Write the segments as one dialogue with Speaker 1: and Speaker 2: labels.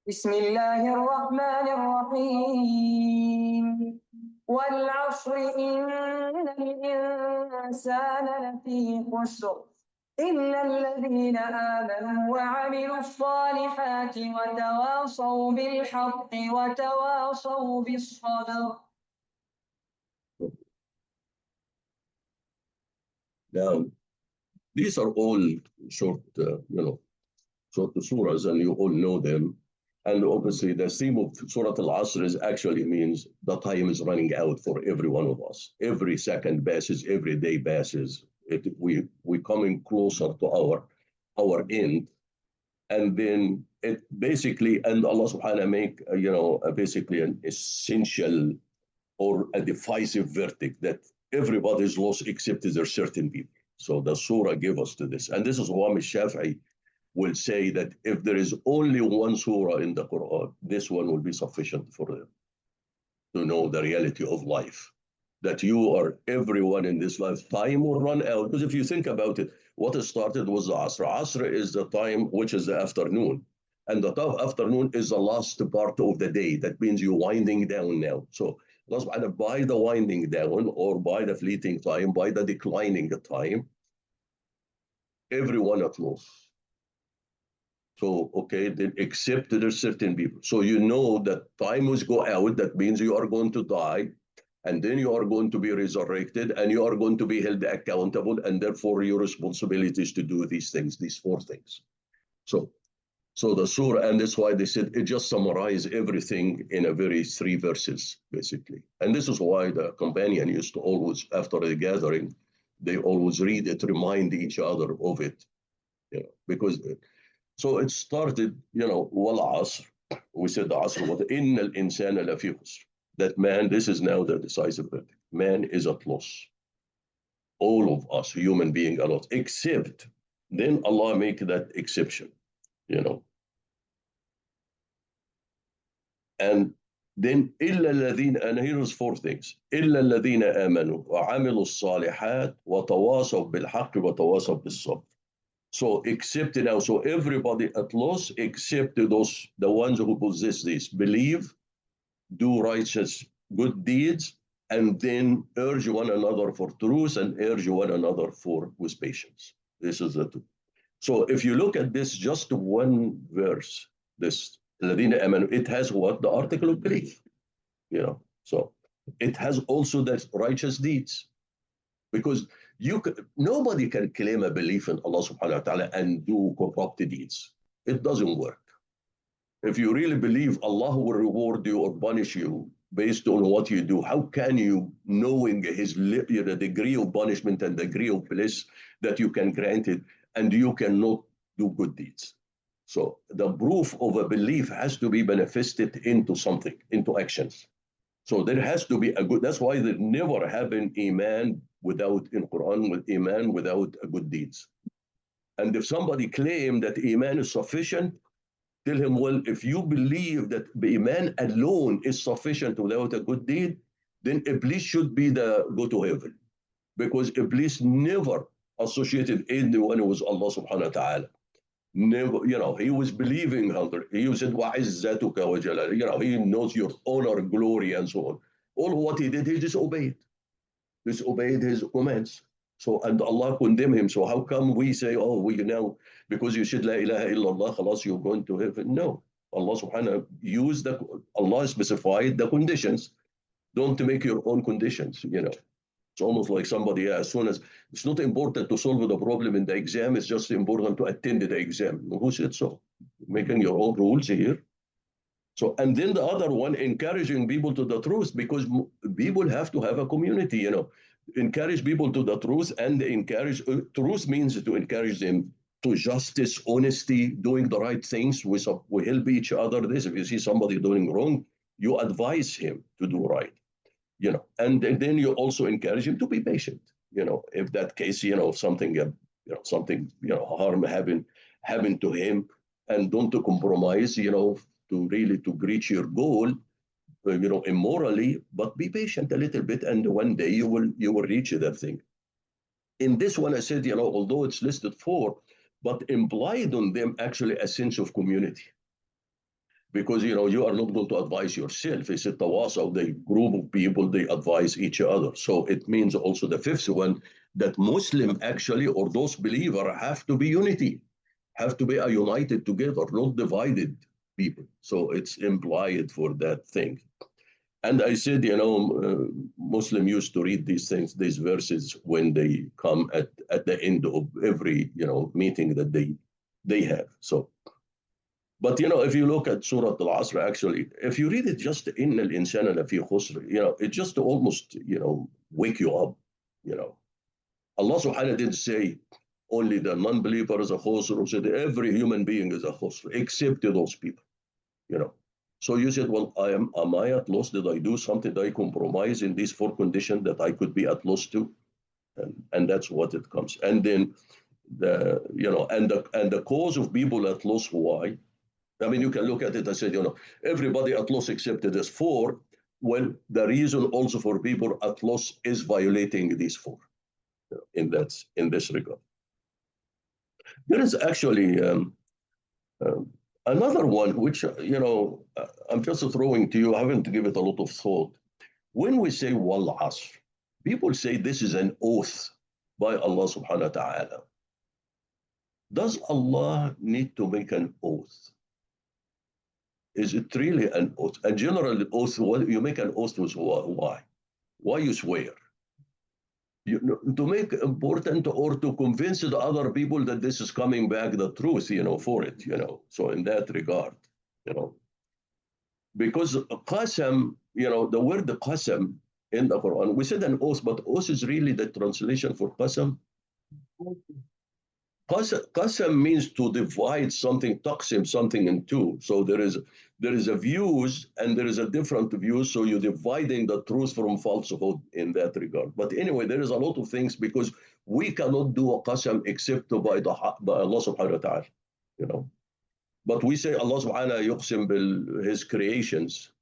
Speaker 1: بسم الله الرحمن الرحيم والعصر إن الإنسان لفي خسر إلا الذين آمنوا وعملوا الصالحات وتواصوا بالحق وتواصوا بالصبر.
Speaker 2: Now, these are all short, short surahs, and you all know them. And obviously, the theme of Surat Al-Asr is actually means the time is running out for every one of us. Every second passes, every day passes. We coming closer to our end, and then it basically, and Allah Subhanahu make basically an essential or a divisive verdict that everybody is lost except there are certain people. So the surah gave us to this. And this is Imam Shafi'i will say that if there is only one surah in the Quran, this one will be sufficient for them to know the reality of life. That you are everyone in this life, time will run out. Because if you think about it, what started was the Asr. Asr is the time which is the afternoon. And the afternoon is the last part of the day. That means you're winding down now. So by the winding down or by the fleeting time, by the declining time, everyone at loss. So, okay, then except there's certain people. So you know that time will go out. That means you are going to die. And then you are going to be resurrected and you are going to be held accountable. And therefore, your responsibility is to do these things, these four things. So the surah, and that's why they said it just summarizes everything in a very 3 verses, basically. And this is why the companion used to always, after the gathering, they always read it, remind each other of it. Because so it started, wal asr. We said the asr was innal insana lafi khusr. That man, this is now the decisive verdict. Man is at loss. All of us, human being, are lost, except then Allah make that exception, And then إلا الذين, and here's 4 things. إلا الذين آمنوا وعملوا الصالحات وتواصوا بالحق وتواصوا بالصبر. So except now, so everybody at loss except those, the ones who possess this, believe, do righteous good deeds, and then urge one another for truth and urge one another for with patience. This is the 2. So if you look at this, just one verse, this الذين آمنوا, it has what? The article of belief. So it has also that righteous deeds. Because nobody can claim a belief in Allah subhanahu wa ta'ala and do corrupt deeds. It doesn't work. If you really believe Allah will reward you or punish you based on what you do, how can you, knowing his degree of punishment and degree of bliss that you can grant it, and you cannot do good deeds? So the proof of a belief has to be manifested into something, into actions. So there has to be a good, that's why there never have been iman without, in Quran, with iman without a good deeds. And if somebody claim that iman is sufficient, tell him, well, if you believe that iman alone is sufficient without a good deed, then Iblis should be go to heaven. Because Iblis never associated anyone with Allah subhanahu wa ta'ala. Never, he was believing Hunter. He said, وَعِزَّتُكَ وَجَلَالِ. He knows your honor, glory, and so on. All what he did, he disobeyed. Disobeyed his commands. So, and Allah condemned him. So how come we say, oh, we now, because you said La ilaha illallah, khalas, you're going to heaven? No. Allah subhanahu used Allah specified the conditions. Don't make your own conditions, It's almost like somebody, as soon as, it's not important to solve the problem in the exam, it's just important to attend the exam. Who said so? Making your own rules here. So, and then the other one, encouraging people to the truth, because people have to have a community, encourage people to the truth, and encourage, truth means to encourage them to justice, honesty, doing the right things. We help each other. This, if you see somebody doing wrong, you advise him to do right, and then you also encourage him to be patient, if that case, something, harm having to him, and don't to compromise, to really to reach your goal, immorally, but be patient a little bit, and one day you will reach that thing. In this one, I said, although it's listed 4, but implied on them actually a sense of community. because you are not going to advise yourself. It's a tawasaw, the group of people, they advise each other. So it means also the fifth one, that Muslim actually, or those believers, have to be unity, have to be a united together, not divided people. So it's implied for that thing. And I said, Muslim used to read these things, these verses, when they come at the end of every, meeting that they have. So, but if you look at Surat Al-Asr, actually, if you read it just in al-insana lafi khusr, it just almost, wake you up. Allah subhanahu wa ta'ala didn't say only the non-believer is a khusr, or said every human being is a khusr, except those people. So you said, well, am I at loss? Did I do something? Did I compromise in these four conditions that I could be at loss to? And that's what it comes. And then the cause of people at loss, why? I mean, you can look at it and say, everybody at loss except this four. Well, the reason also for people at loss is violating these four. In this regard, there is actually another one which I'm just throwing to you. I haven't given it a lot of thought. When we say wal asr, people say this is an oath by Allah subhanahu wa ta'ala. Does Allah need to make an oath? Is it really an oath? A general oath, you make an oath with why? Why you swear? To make important or to convince the other people that this is coming back the truth, for it, So in that regard, because qasam, the word qasam in the Quran, we said an oath, but oath is really the translation for qasam. Qasam means to divide something, taqsim something in two. So there is a views and there is a different views. So you're dividing the truth from falsehood in that regard. But anyway, there is a lot of things, because we cannot do a qasam except by Allah subhanahu wa ta'ala, But we say Allah subhanahu yuqsim bil his creations,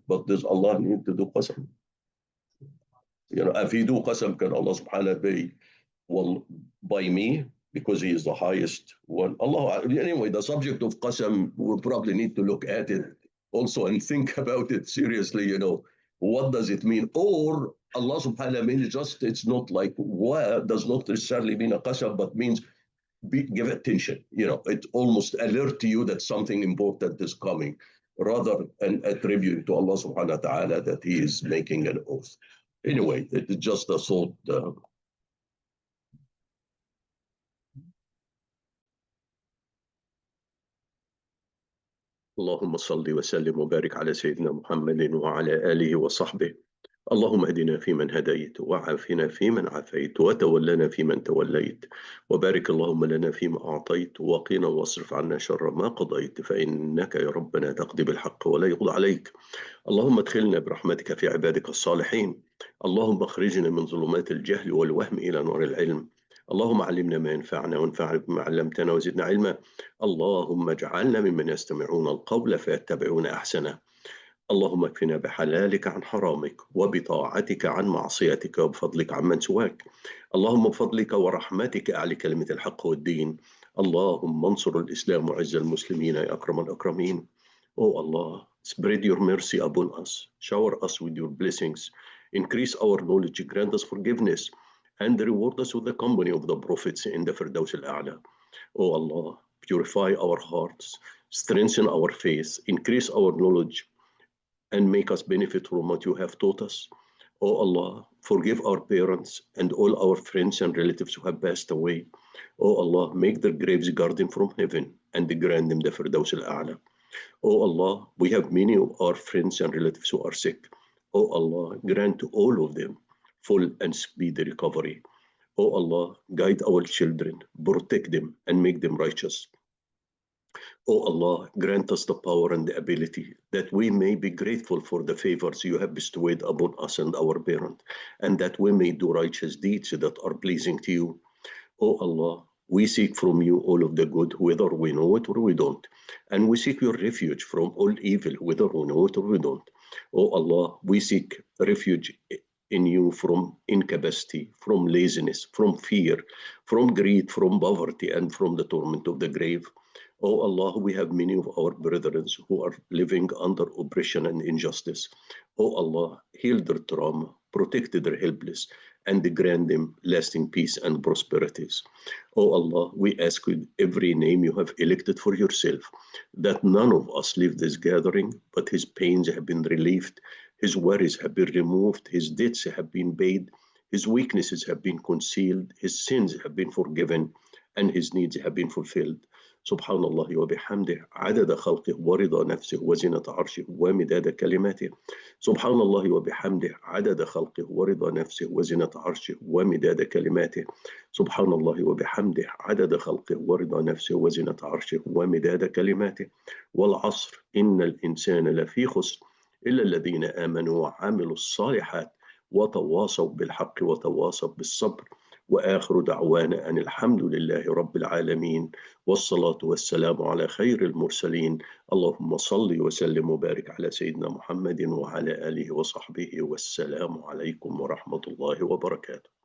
Speaker 2: but does Allah need to do qasam? If he do qasam, can Allah subhanahu be, well, by me, because he is the highest one. Allah, anyway, the subject of qasam, we probably need to look at it also and think about it seriously, what does it mean? Or Allah subhanahu means just, it's not like, what does not necessarily mean a qasam, but means give attention. It almost alert to you that something important is coming, rather an attribute to Allah subhanahu wa ta'ala that he is making an oath. Anyway, it's just a thought. اللهم صل وسلم وبارك على سيدنا محمد وعلى آله وصحبه. اللهم اهدنا فيمن هديت، وعافنا فيمن عافيت، وتولنا فيمن توليت، وبارك اللهم لنا فيما أعطيت، وقنا واصرف عنا شر ما قضيت، فإنك يا ربنا تقضي بالحق ولا يقضى عليك. اللهم ادخلنا برحمتك في عبادك الصالحين. اللهم اخرجنا من ظلمات الجهل والوهم إلى نور العلم. اللهم علمنا ما ينفعنا، وانفعنا بما علمتنا، وزدنا علما. اللهم اجعلنا ممن يستمعون القول فيتبعون أحسنه. اللهم اكفنا بحلالك عن حرامك، وبطاعتك عن معصيتك، وبفضلك عمن سواك. اللهم بفضلك ورحمتك أعلي كلمة الحق والدين. اللهم انصر الإسلام وعز المسلمين يا أكرم الأكرمين. Oh Allah, spread your mercy upon us, shower us with your blessings, increase our knowledge, grant us forgiveness, and reward us with the company of the prophets in the Firdaus al-A'la. Oh Allah, purify our hearts, strengthen our faith, increase our knowledge, and make us benefit from what you have taught us. Oh Allah, forgive our parents and all our friends and relatives who have passed away. Oh Allah, make their graves garden from heaven and grant them the Firdaus al-A'la. Oh Allah, we have many of our friends and relatives who are sick. Oh Allah, grant to all of them full and speedy recovery. Oh Allah, guide our children, protect them, and make them righteous. Oh Allah, grant us the power and the ability that we may be grateful for the favors you have bestowed upon us and our parent, and that we may do righteous deeds that are pleasing to you. Oh Allah, we seek from you all of the good, whether we know it or we don't. And we seek your refuge from all evil, whether we know it or we don't. Oh Allah, we seek refuge in you from incapacity, from laziness, from fear, from greed, from poverty, and from the torment of the grave. Oh Allah, we have many of our brethren who are living under oppression and injustice. Oh Allah, heal their trauma, protect their helpless, and grant them lasting peace and prosperities. Oh Allah, we ask with every name you have elected for yourself, that none of us leave this gathering, but his pains have been relieved, his worries have been removed, his debts have been paid, his weaknesses have been concealed, his sins have been forgiven, and his needs have been fulfilled. سبحان الله وبحمده عدد خلقه ورضا نفسه وزنة عرشه ومداد كلماته. سبحان الله وبحمده عدد خلقه ورضا نفسه وزنة عرشه ومداد كلماته. سبحان الله وبحمده عدد خلقه ورضا نفسه وزنة عرشه ومداد كلماته. والعصر إن الإنسان لفي خسر إلا الذين آمنوا وعملوا الصالحات وتواصوا بالحق وتواصوا بالصبر. وآخر دعوانا أن الحمد لله رب العالمين والصلاة والسلام على خير المرسلين. اللهم صل وسلم وبارك على سيدنا محمد وعلى آله وصحبه والسلام عليكم ورحمة الله وبركاته.